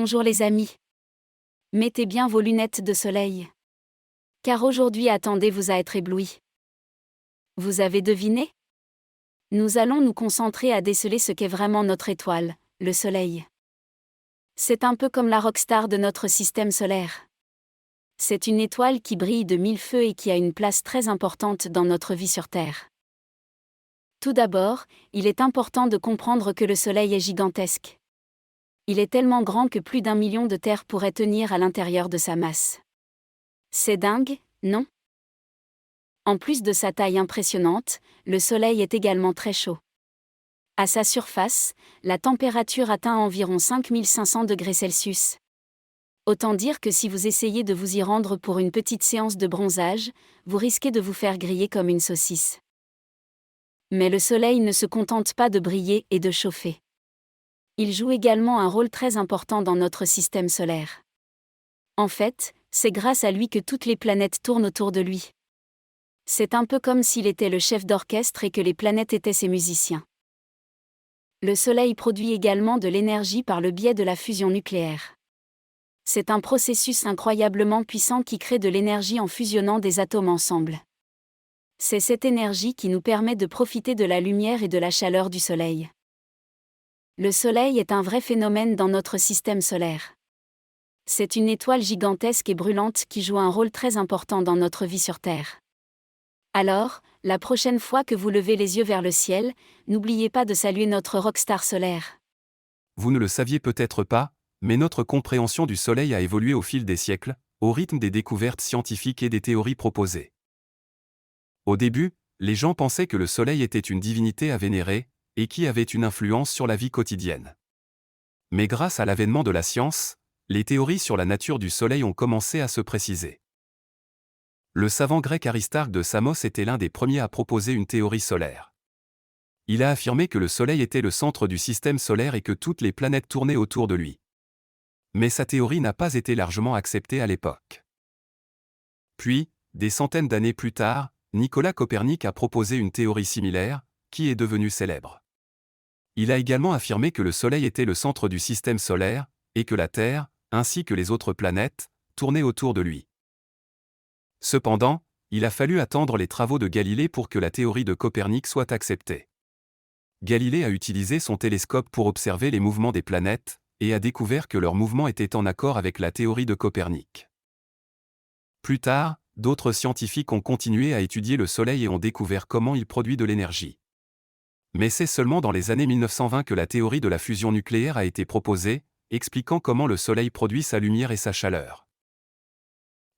Bonjour les amis. Mettez bien vos lunettes de soleil. Car aujourd'hui attendez-vous à être éblouis. Vous avez deviné? Nous allons nous concentrer à déceler ce qu'est vraiment notre étoile, le soleil. C'est un peu comme la rockstar de notre système solaire. C'est une étoile qui brille de mille feux et qui a une place très importante dans notre vie sur Terre. Tout d'abord, il est important de comprendre que le soleil est gigantesque. Il est tellement grand que plus d'1 million de terres pourraient tenir à l'intérieur de sa masse. C'est dingue, non? En plus de sa taille impressionnante, le Soleil est également très chaud. À sa surface, la température atteint environ 5500 degrés Celsius. Autant dire que si vous essayez de vous y rendre pour une petite séance de bronzage, vous risquez de vous faire griller comme une saucisse. Mais le Soleil ne se contente pas de briller et de chauffer. Il joue également un rôle très important dans notre système solaire. En fait, c'est grâce à lui que toutes les planètes tournent autour de lui. C'est un peu comme s'il était le chef d'orchestre et que les planètes étaient ses musiciens. Le Soleil produit également de l'énergie par le biais de la fusion nucléaire. C'est un processus incroyablement puissant qui crée de l'énergie en fusionnant des atomes ensemble. C'est cette énergie qui nous permet de profiter de la lumière et de la chaleur du Soleil. Le Soleil est un vrai phénomène dans notre système solaire. C'est une étoile gigantesque et brûlante qui joue un rôle très important dans notre vie sur Terre. Alors, la prochaine fois que vous levez les yeux vers le ciel, n'oubliez pas de saluer notre rockstar solaire. Vous ne le saviez peut-être pas, mais notre compréhension du Soleil a évolué au fil des siècles, au rythme des découvertes scientifiques et des théories proposées. Au début, les gens pensaient que le Soleil était une divinité à vénérer, et qui avait une influence sur la vie quotidienne. Mais grâce à l'avènement de la science, les théories sur la nature du Soleil ont commencé à se préciser. Le savant grec Aristarque de Samos était l'un des premiers à proposer une théorie solaire. Il a affirmé que le Soleil était le centre du système solaire et que toutes les planètes tournaient autour de lui. Mais sa théorie n'a pas été largement acceptée à l'époque. Puis, des centaines d'années plus tard, Nicolas Copernic a proposé une théorie similaire, qui est devenue célèbre. Il a également affirmé que le Soleil était le centre du système solaire, et que la Terre, ainsi que les autres planètes, tournaient autour de lui. Cependant, il a fallu attendre les travaux de Galilée pour que la théorie de Copernic soit acceptée. Galilée a utilisé son télescope pour observer les mouvements des planètes, et a découvert que leurs mouvements étaient en accord avec la théorie de Copernic. Plus tard, d'autres scientifiques ont continué à étudier le Soleil et ont découvert comment il produit de l'énergie. Mais c'est seulement dans les années 1920 que la théorie de la fusion nucléaire a été proposée, expliquant comment le Soleil produit sa lumière et sa chaleur.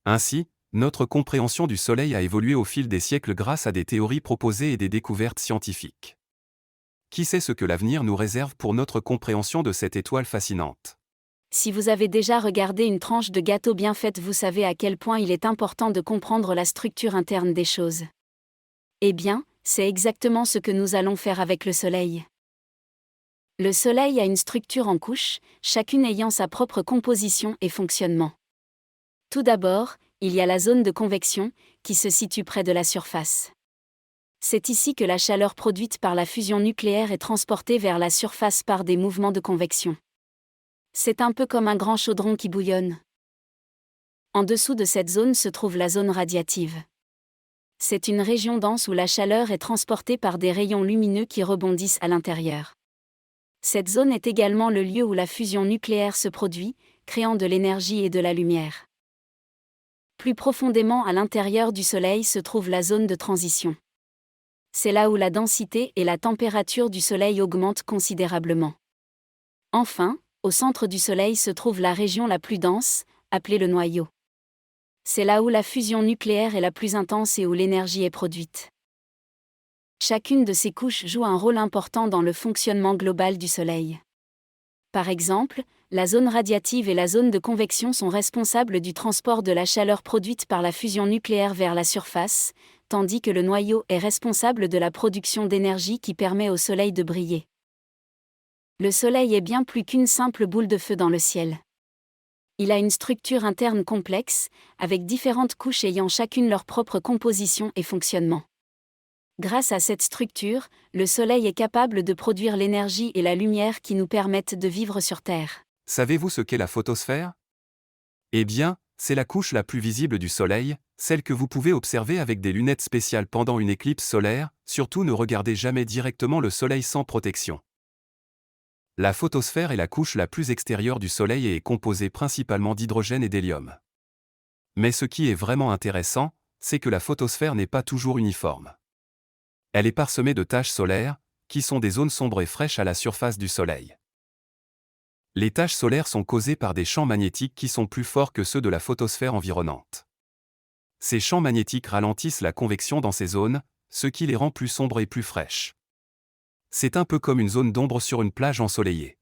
Ainsi, notre compréhension du Soleil a évolué au fil des siècles grâce à des théories proposées et des découvertes scientifiques. Qui sait ce que l'avenir nous réserve pour notre compréhension de cette étoile fascinante? Si vous avez déjà regardé une tranche de gâteau bien faite, vous savez à quel point il est important de comprendre la structure interne des choses. Eh bien, c'est exactement ce que nous allons faire avec le Soleil. Le Soleil a une structure en couches, chacune ayant sa propre composition et fonctionnement. Tout d'abord, il y a la zone de convection, qui se situe près de la surface. C'est ici que la chaleur produite par la fusion nucléaire est transportée vers la surface par des mouvements de convection. C'est un peu comme un grand chaudron qui bouillonne. En dessous de cette zone se trouve la zone radiative. C'est une région dense où la chaleur est transportée par des rayons lumineux qui rebondissent à l'intérieur. Cette zone est également le lieu où la fusion nucléaire se produit, créant de l'énergie et de la lumière. Plus profondément à l'intérieur du Soleil se trouve la zone de transition. C'est là où la densité et la température du Soleil augmentent considérablement. Enfin, au centre du Soleil se trouve la région la plus dense, appelée le noyau. C'est là où la fusion nucléaire est la plus intense et où l'énergie est produite. Chacune de ces couches joue un rôle important dans le fonctionnement global du Soleil. Par exemple, la zone radiative et la zone de convection sont responsables du transport de la chaleur produite par la fusion nucléaire vers la surface, tandis que le noyau est responsable de la production d'énergie qui permet au Soleil de briller. Le Soleil est bien plus qu'une simple boule de feu dans le ciel. Il a une structure interne complexe, avec différentes couches ayant chacune leur propre composition et fonctionnement. Grâce à cette structure, le Soleil est capable de produire l'énergie et la lumière qui nous permettent de vivre sur Terre. Savez-vous ce qu'est la photosphère? Eh bien, c'est la couche la plus visible du Soleil, celle que vous pouvez observer avec des lunettes spéciales pendant une éclipse solaire. Surtout ne regardez jamais directement le Soleil sans protection. La photosphère est la couche la plus extérieure du Soleil et est composée principalement d'hydrogène et d'hélium. Mais ce qui est vraiment intéressant, c'est que la photosphère n'est pas toujours uniforme. Elle est parsemée de taches solaires, qui sont des zones sombres et fraîches à la surface du Soleil. Les taches solaires sont causées par des champs magnétiques qui sont plus forts que ceux de la photosphère environnante. Ces champs magnétiques ralentissent la convection dans ces zones, ce qui les rend plus sombres et plus fraîches. C'est un peu comme une zone d'ombre sur une plage ensoleillée.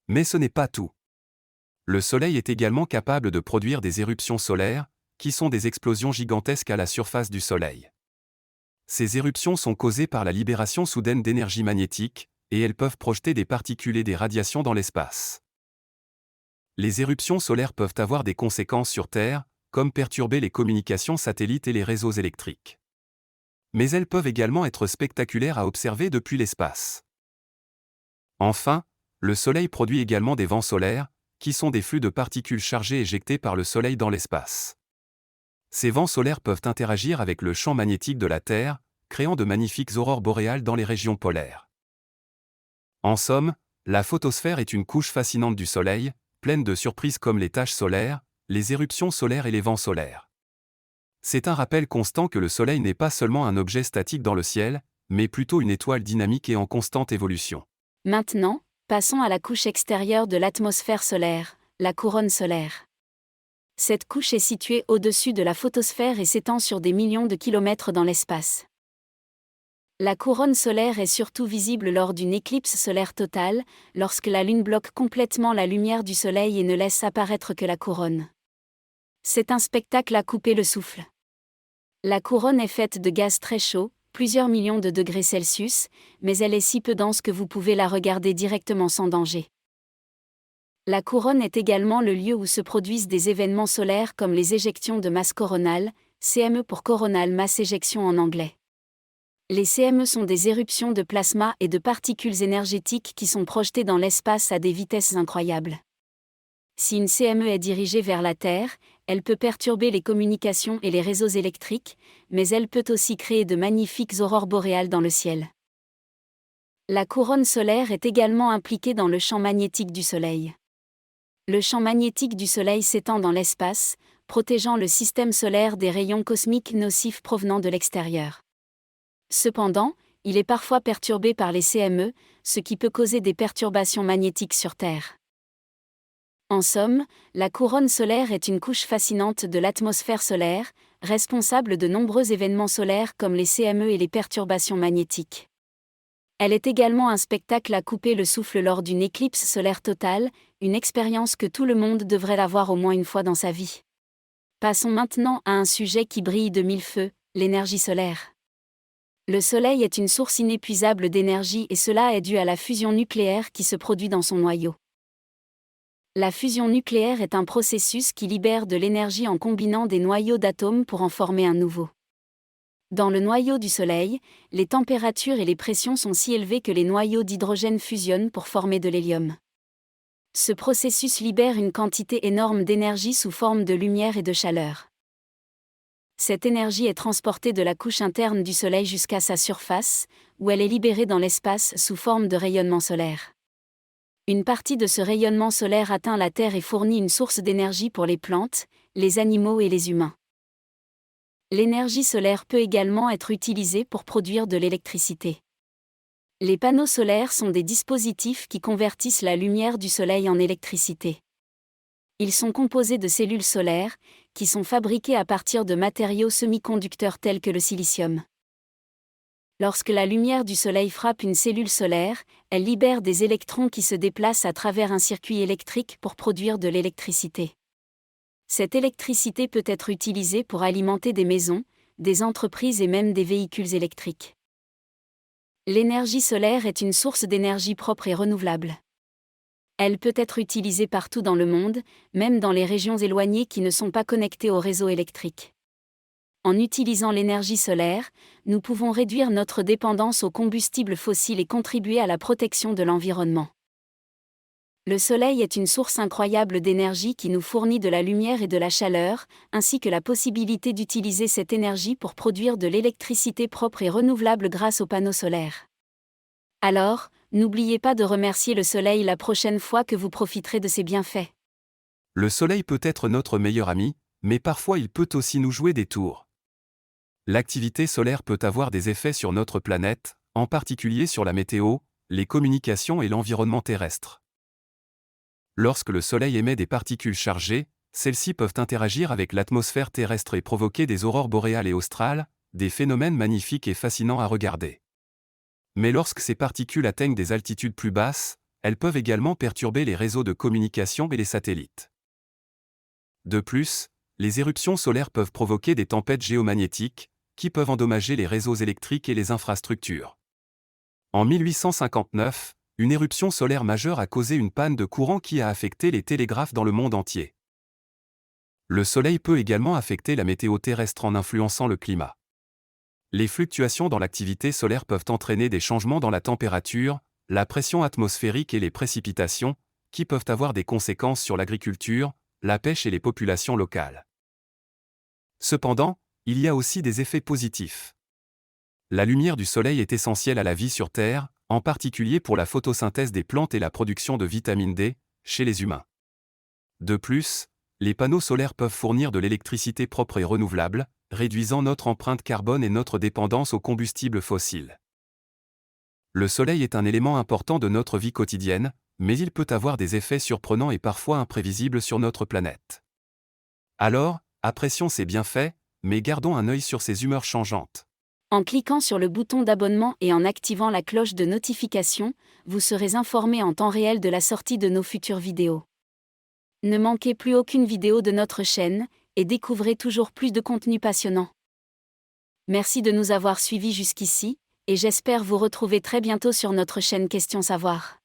Mais ce n'est pas tout. Le Soleil est également capable de produire des éruptions solaires, qui sont des explosions gigantesques à la surface du Soleil. Ces éruptions sont causées par la libération soudaine d'énergie magnétique, et elles peuvent projeter des particules et des radiations dans l'espace. Les éruptions solaires peuvent avoir des conséquences sur Terre, comme perturber les communications satellites et les réseaux électriques. Mais elles peuvent également être spectaculaires à observer depuis l'espace. Enfin, le Soleil produit également des vents solaires, qui sont des flux de particules chargées éjectées par le Soleil dans l'espace. Ces vents solaires peuvent interagir avec le champ magnétique de la Terre, créant de magnifiques aurores boréales dans les régions polaires. En somme, la photosphère est une couche fascinante du Soleil, pleine de surprises comme les taches solaires, les éruptions solaires et les vents solaires. C'est un rappel constant que le Soleil n'est pas seulement un objet statique dans le ciel, mais plutôt une étoile dynamique et en constante évolution. Maintenant, passons à la couche extérieure de l'atmosphère solaire, la couronne solaire. Cette couche est située au-dessus de la photosphère et s'étend sur des millions de kilomètres dans l'espace. La couronne solaire est surtout visible lors d'une éclipse solaire totale, lorsque la Lune bloque complètement la lumière du Soleil et ne laisse apparaître que la couronne. C'est un spectacle à couper le souffle. La couronne est faite de gaz très chaud, plusieurs millions de degrés Celsius, mais elle est si peu dense que vous pouvez la regarder directement sans danger. La couronne est également le lieu où se produisent des événements solaires comme les éjections de masse coronale, CME pour coronal mass ejection en anglais. Les CME sont des éruptions de plasma et de particules énergétiques qui sont projetées dans l'espace à des vitesses incroyables. Si une CME est dirigée vers la Terre, elle peut perturber les communications et les réseaux électriques, mais elle peut aussi créer de magnifiques aurores boréales dans le ciel. La couronne solaire est également impliquée dans le champ magnétique du Soleil. Le champ magnétique du Soleil s'étend dans l'espace, protégeant le système solaire des rayons cosmiques nocifs provenant de l'extérieur. Cependant, il est parfois perturbé par les CME, ce qui peut causer des perturbations magnétiques sur Terre. En somme, la couronne solaire est une couche fascinante de l'atmosphère solaire, responsable de nombreux événements solaires comme les CME et les perturbations magnétiques. Elle est également un spectacle à couper le souffle lors d'une éclipse solaire totale, une expérience que tout le monde devrait avoir au moins une fois dans sa vie. Passons maintenant à un sujet qui brille de mille feux, l'énergie solaire. Le Soleil est une source inépuisable d'énergie et cela est dû à la fusion nucléaire qui se produit dans son noyau. La fusion nucléaire est un processus qui libère de l'énergie en combinant des noyaux d'atomes pour en former un nouveau. Dans le noyau du Soleil, les températures et les pressions sont si élevées que les noyaux d'hydrogène fusionnent pour former de l'hélium. Ce processus libère une quantité énorme d'énergie sous forme de lumière et de chaleur. Cette énergie est transportée de la couche interne du Soleil jusqu'à sa surface, où elle est libérée dans l'espace sous forme de rayonnement solaire. Une partie de ce rayonnement solaire atteint la Terre et fournit une source d'énergie pour les plantes, les animaux et les humains. L'énergie solaire peut également être utilisée pour produire de l'électricité. Les panneaux solaires sont des dispositifs qui convertissent la lumière du Soleil en électricité. Ils sont composés de cellules solaires, qui sont fabriquées à partir de matériaux semi-conducteurs tels que le silicium. Lorsque la lumière du Soleil frappe une cellule solaire, elle libère des électrons qui se déplacent à travers un circuit électrique pour produire de l'électricité. Cette électricité peut être utilisée pour alimenter des maisons, des entreprises et même des véhicules électriques. L'énergie solaire est une source d'énergie propre et renouvelable. Elle peut être utilisée partout dans le monde, même dans les régions éloignées qui ne sont pas connectées au réseau électrique. En utilisant l'énergie solaire, nous pouvons réduire notre dépendance aux combustibles fossiles et contribuer à la protection de l'environnement. Le soleil est une source incroyable d'énergie qui nous fournit de la lumière et de la chaleur, ainsi que la possibilité d'utiliser cette énergie pour produire de l'électricité propre et renouvelable grâce aux panneaux solaires. Alors, n'oubliez pas de remercier le soleil la prochaine fois que vous profiterez de ses bienfaits. Le soleil peut être notre meilleur ami, mais parfois il peut aussi nous jouer des tours. L'activité solaire peut avoir des effets sur notre planète, en particulier sur la météo, les communications et l'environnement terrestre. Lorsque le soleil émet des particules chargées, celles-ci peuvent interagir avec l'atmosphère terrestre et provoquer des aurores boréales et australes, des phénomènes magnifiques et fascinants à regarder. Mais lorsque ces particules atteignent des altitudes plus basses, elles peuvent également perturber les réseaux de communication et les satellites. De plus, les éruptions solaires peuvent provoquer des tempêtes géomagnétiques, qui peuvent endommager les réseaux électriques et les infrastructures. En 1859, une éruption solaire majeure a causé une panne de courant qui a affecté les télégraphes dans le monde entier. Le soleil peut également affecter la météo terrestre en influençant le climat. Les fluctuations dans l'activité solaire peuvent entraîner des changements dans la température, la pression atmosphérique et les précipitations, qui peuvent avoir des conséquences sur l'agriculture, la pêche et les populations locales. Cependant, il y a aussi des effets positifs. La lumière du soleil est essentielle à la vie sur Terre, en particulier pour la photosynthèse des plantes et la production de vitamine D, chez les humains. De plus, les panneaux solaires peuvent fournir de l'électricité propre et renouvelable, réduisant notre empreinte carbone et notre dépendance aux combustibles fossiles. Le soleil est un élément important de notre vie quotidienne, mais il peut avoir des effets surprenants et parfois imprévisibles sur notre planète. Alors, apprécions ses bienfaits, mais gardons un œil sur ses humeurs changeantes. En cliquant sur le bouton d'abonnement et en activant la cloche de notification, vous serez informé en temps réel de la sortie de nos futures vidéos. Ne manquez plus aucune vidéo de notre chaîne, et découvrez toujours plus de contenu passionnant. Merci de nous avoir suivis jusqu'ici, et j'espère vous retrouver très bientôt sur notre chaîne Questions Savoir.